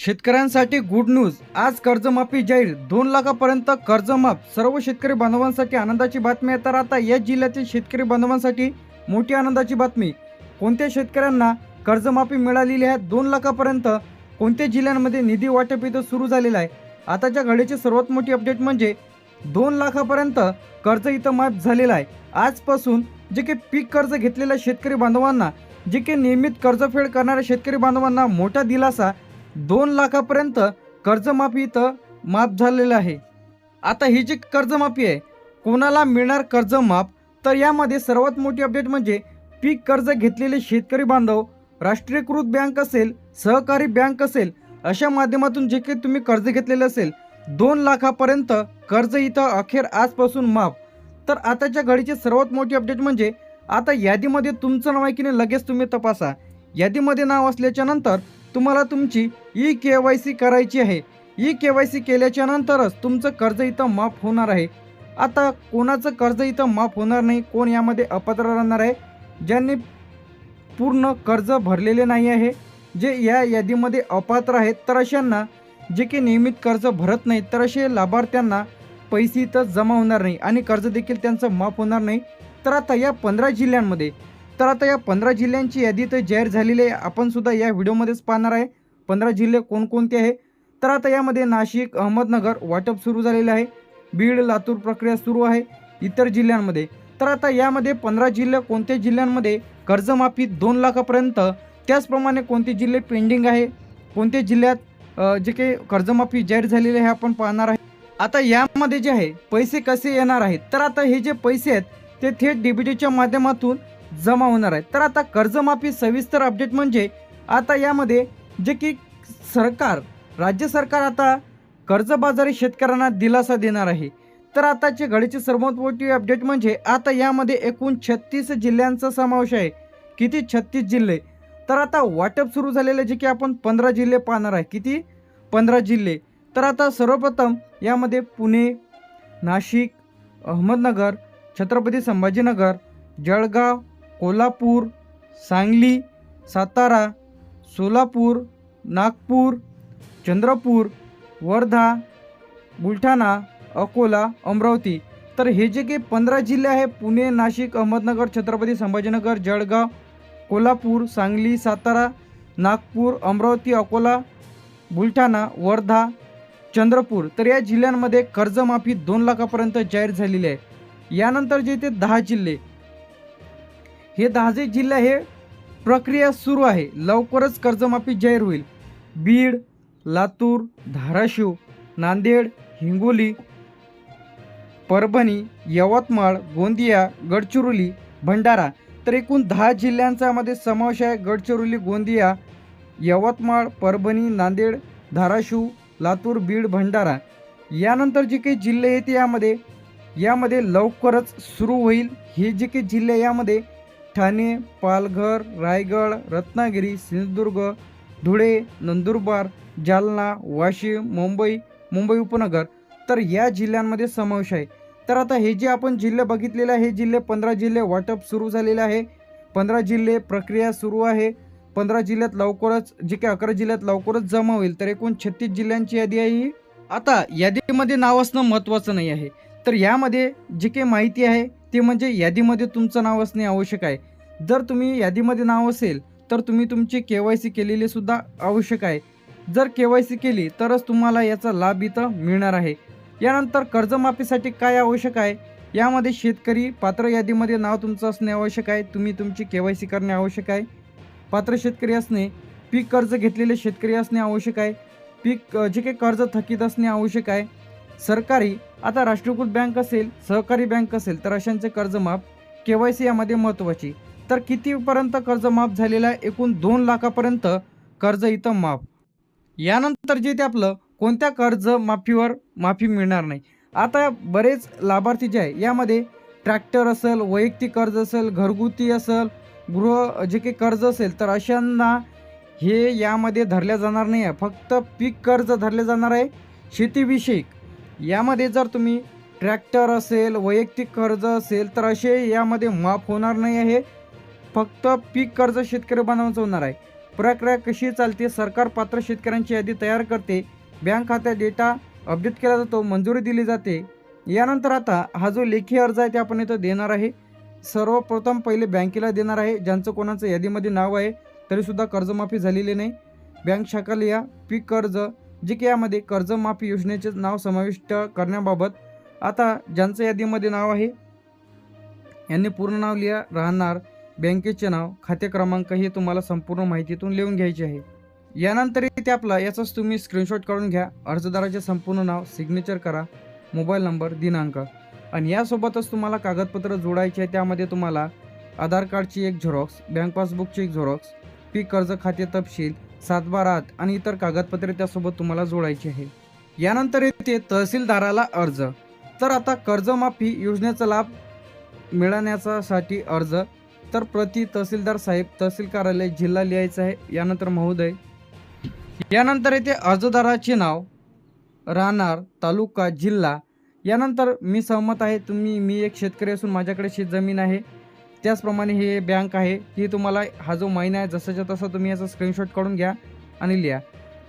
शेतकऱ्यांसाठी good news. आज कर्जमाफी जाहीर, 2 लाखापर्यंत कर्जमाफ। सर्व शेतकरी बांधवांसाठी आनंदाची बातमी आहे। तर आता या जिल्ह्यातील शेतकरी बांधवांसाठी मोठी आनंदाची बातमी। कोणत्या शेतकऱ्यांना कर्जमाफी मिळालेली आहे? 2 लाखापर्यंत कोणत्या जिल्ह्यांमध्ये निधी वाटप इथं सुरू झालेलं आहे? आताच्या घडीची सर्वात मोठी अपडेट म्हणजे 2 लाखापर्यंत कर्ज इथं माफ झालेलं आहे। आजपासून जे काही पीक कर्ज घेतलेल्या शेतकरी बांधवांना, जे काही नियमित कर्जफेड करणाऱ्या शेतकरी बांधवांना मोठा दिलासा। 2 लाखापर्यंत कर्जमाफी इथं माफ झालेलं आहे। आता ही जी कर्जमाफी आहे, कोणाला मिळणार कर्जमाफ? तर यामध्ये सर्वात मोठी अपडेट म्हणजे पीक कर्ज घेतलेले शेतकरी बांधव, राष्ट्रीयकृत बँक असेल, सहकारी बँक असेल, अशा माध्यमातून जे काही तुम्ही कर्ज घेतलेले असेल 2 लाखापर्यंत कर्ज इथं अखेर आजपासून माफ। तर आताच्या घडीची सर्वात मोठी अपडेट म्हणजे आता यादीमध्ये तुमचं नाव आहे की नाही लगेच तुम्ही तपासा। यादीमध्ये नाव असल्याच्या नंतर तुम्हाला तुमची ई-KYC करायची आहे। ई-KYC केल्याच्या नंतरच तुमचं कर्ज इथं माफ होणार आहे। आता कोणाचं कर्ज इथं माफ होणार नाही, कोण यामध्ये अपात्र राहणार आहे? ज्यांनी पूर्ण कर्ज भरलेले नाही आहे, जे या यादीमध्ये अपात्र आहेत, तर अशांना जे की नियमित कर्ज भरत नाहीत, तर असे लाभार्थ्यांना पैसे इथं जमा होणार नाही आणि कर्ज देखील त्यांचं माफ होणार नाही। तर आता या 15 जिल्ह्यांमध्ये या 15 जिल्ह्यांची यादी तर जाहीर झालेली आहे। आपण सुद्धा या व्हिडिओमध्येच पाहणार आहे 15 जिल्हे कोणकोणते आहे। तर आता यामध्ये नाशिक, अहमदनगर वाटप सुरू झालेले आहे। बीड, लातूर प्रक्रिया सुरू आहे इतर जिल्ह्यांमध्ये। तर आता यामध्ये 15 जिल्हे कोणत्या जिल्ह्यांमध्ये कर्जमाफी 2 लाखापर्यंत, त्याचप्रमाणे कोणते जिल्हे पेंडिंग आहे, कोणत्या जिल्ह्यात जे काही कर्जमाफी जाहीर झालेली आहे आपण पाहणार आहे। आता यामध्ये जे आहे पैसे कसे येणार आहेत? तर आता हे जे पैसे आहेत ते थेट डीबीटीच्या माध्यमातून जमा होणार आहे। तर आता कर्जमाफी सविस्तर अपडेट म्हणजे आता यामध्ये जे की राज्य सरकार आता कर्जबाजारी शेतकऱ्यांना दिलासा देणार आहे। तर आताची घडीची सर्वात मोठी अपडेट म्हणजे आता यामध्ये एकूण 36 जिल्ह्यांचा समावेश आहे। किती? 36 जिल्हे। तर आता वाटप सुरू झालेले जे की आपण 15 जिल्हे पाहणार आहे। किती? 15 जिल्हे। तर आता सर्वप्रथम यामध्ये पुणे, नाशिक, अहमदनगर, छत्रपती संभाजीनगर, जळगाव, कोल्हापूर, सांगली, सातारा, सोलापूर, नागपूर, चंद्रपूर, वर्धा, बुलढाणा, अकोला, अमरावती। तर हे जे काही 15 जिल्हे आहे, पुणे, नाशिक, अहमदनगर, छत्रपती संभाजीनगर, जळगाव, कोल्हापूर, सांगली, सातारा, नागपूर, अमरावती, अकोला, बुलढाणा, वर्धा, चंद्रपूर, तर या जिल्ह्यांमध्ये कर्जमाफी 2 लाखापर्यंत जाहीर झालेली आहे। यानंतर जे ते 10 जिल्हे, हे 10 जिल्हे हे प्रक्रिया सुरू आहे, लवकरच कर्जमाफी जाहीर होईल। बीड, लातूर, धाराशिव, नांदेड, हिंगोली, परभणी, यवतमाळ, गोंदिया, गडचिरोली, भंडारा, तर एकूण 10 जिल्ह्यांचा यामध्ये समावेश आहे। गडचिरोली, गोंदिया, यवतमाळ, परभणी, नांदेड, धाराशिव, लातूर, बीड, भंडारा। यानंतर जे काही जिल्हे आहेत यामध्ये लवकरच सुरू होईल। हे जे काही जिल्हे यामध्ये ठाणे, पालघर, रायगड, रत्नागिरी, सिंधुदुर्ग, धुळे, नंदुरबार, जालना, वाशिम, मुंबई उपनगर, तर या जिल्ह्यांमध्ये समावेश आहे। तर आता हे जे आपण जिल्हे बघितलेले आहे, हे जिल्हे 15 जिल्हे वाटप सुरू झालेले आहे। 15 जिल्हे प्रक्रिया सुरू आहे। 15 जिल्ह्यात लवकरच जे काही 11 जिल्ह्यात लवकरच जमा होईल। तर एकूण 36 जिल्ह्यांची यादी आहे। आता यादीमध्ये नाव असणं महत्त्वाचं नाही आहे। तर यामध्ये जी काही माहिती आहे ते म्हणजे यादीमध्ये तुमचं नाव असणे आवश्यक आहे। जर तुम्ही यादीमध्ये नाव असेल तर तुम्ही तुमची KYC केलेली सुद्धा आवश्यक आहे। जर KYC केली तरच तुम्हाला याचा लाभ इथं मिळणार आहे। यानंतर कर्जमाफीसाठी काय आवश्यक आहे? यामध्ये शेतकरी पात्र यादीमध्ये नाव तुमचं असणे आवश्यक आहे। तुम्ही तुमची KYC करणे आवश्यक आहे। पात्र शेतकरी असणे, पीक कर्ज घेतलेले शेतकरी असणे आवश्यक आहे। पीक जे काही कर्ज थकीत असणे आवश्यक आहे। सरकारी, आता राष्ट्रीयकृत बँक असेल, सहकारी बँक असेल, तर अशांचे कर्ज माफ। KYC यामध्ये महत्त्वाची। तर कितीपर्यंत कर्ज माफ झालेलं आहे? एकूण 2 लाखापर्यंत कर्ज इथं माफ। यानंतर जे ते आपलं कोणत्या कर्ज माफीवर माफी मिळणार नाही। आता बरेच लाभार्थी जे आहे यामध्ये ट्रॅक्टर असेल, वैयक्तिक कर्ज असेल, घरगुती असेल, गृह जे काही कर्ज असेल, तर अशांना हे यामध्ये धरल्या जाणार नाही आहे। फक्त पीक कर्ज धरले जाणार आहे शेतीविषयक। यामध्ये जर तुम्ही ट्रॅक्टर असेल, वैयक्तिक कर्ज असेल, तर असे यामध्ये माफ होणार नाही आहे। फक्त पीक कर्ज शेतकरी बांधवांचं होणार आहे। प्रक्रिया कशी चालते, सरकार पात्र शेतकऱ्यांची यादी तयार करते, बँक खात्यात डेटा अपडेट केला जातो, मंजुरी दिली जाते. यानंतर आता हा जो लेखी अर्ज आहे ते आपण इथं देणार आहे. सर्वप्रथम पहिले बँकेला देणार आहे. ज्यांचं कोणाचं यादीमध्ये नाव आहे तरीसुद्धा कर्जमाफी झालेली नाही, बँक शाखा लिहा. पीक कर्ज, जे की यामध्ये कर्जमाफी योजनेचे नाव समाविष्ट करण्याबाबत आता ज्यांचं यादीमध्ये नाव आहे यांनी पूर्ण नाव लिहा, राहणार, बँकेचे नाव, खाते क्रमांक हे तुम्हाला संपूर्ण माहितीतून लिहून घ्यायचे आहे. यानंतर इथे आपला याचाच तुम्ही स्क्रीनशॉट काढून घ्या. अर्जदाराचे संपूर्ण नाव, सिग्नेचर करा, मोबाईल नंबर, दिनांक आणि यासोबतच तुम्हाला कागदपत्र जोडायचे आहे. त्यामध्ये तुम्हाला आधार कार्डची एक झेरॉक्स, बँक पासबुकची एक झेरॉक्स, पीक कर्ज खाते तपशील, 7/12 आणि इतर कागदपत्रे त्यासोबत तुम्हाला जोडायची आहे. यानंतर येते तहसीलदाराला अर्ज. तर आता कर्जमाफी योजनेचा लाभ मिळवण्यासाठी अर्ज, तर प्रति तहसीलदार साहेब, तहसील कार्यालय, जिल्हा लिहायचा आहे. यानंतर महोदय. यानंतर येते अर्जदाराचे नाव, राहणार, तालुका, जिल्हा. यानंतर मी सहमत आहे, मी एक शेतकरी असून माझ्याकडे शेतजमीन आहे, त्याचप्रमाणे हे बँक आहे, ही तुम्हाला हा जो महिना आहे जसाच्या तसा तुम्ही याचा स्क्रीनशॉट काढून घ्या आणि लिहा.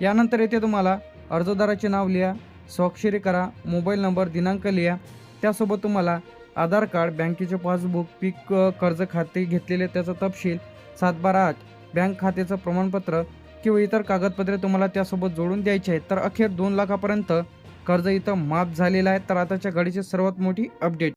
यानंतर येथे तुम्हाला अर्जदाराचे नाव लिहा, स्वाक्षरी करा, मोबाईल नंबर, दिनांक लिहा. त्यासोबत तुम्हाला आधार कार्ड, बँकेचे पासबुक, पीक कर्ज खाते घेतलेले त्याचा तपशील, 7/12 बँक खात्याचं प्रमाणपत्र किंवा इतर कागदपत्रे तुम्हाला त्यासोबत जोडून द्यायचे आहेत. तर अखेर 2 लाखापर्यंत कर्ज इथं माफ झालेलं आहे. तर आताच्या घडीची सर्वात मोठी अपडेट.